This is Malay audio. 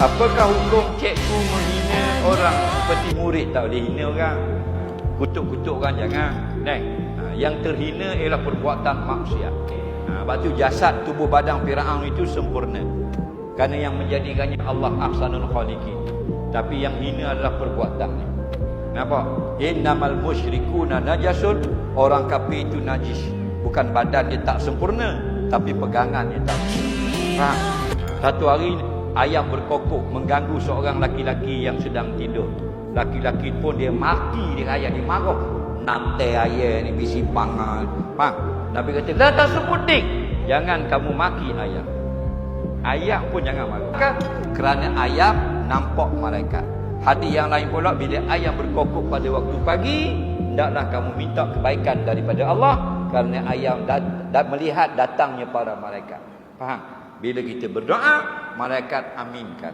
Apakah hukum cikgu menghina orang seperti murid? Tak boleh hina orang. Kutuk-kutuk orang jangan. Yang terhina ialah perbuatan maksiat. Sebab tu jasad tubuh badan Firaun itu sempurna. Kerana yang menjadikannya Allah Ahsanul Khaliqin. Tapi yang hina adalah perbuatannya. Nampak? Innamal musyrikuna najasun. Orang kafir itu najis. Bukan badan dia tak sempurna, tapi pegangan dia tak sempurna. Satu hari ayam berkokok mengganggu seorang laki-laki yang sedang tidur. Laki-laki pun dia maki dia ayam, dia marah. Nanti ayam ni bisi pangan. Nabi kata, la tasubbudik. Jangan kamu maki ayam. Ayam pun jangan marah. Kerana ayam nampak malaikat. Hadis yang lain pula, bila ayam berkokok pada waktu pagi, hendaklah kamu minta kebaikan daripada Allah. Kerana ayam melihat datangnya para malaikat. Faham? Bila kita berdoa, malaikat aminkan.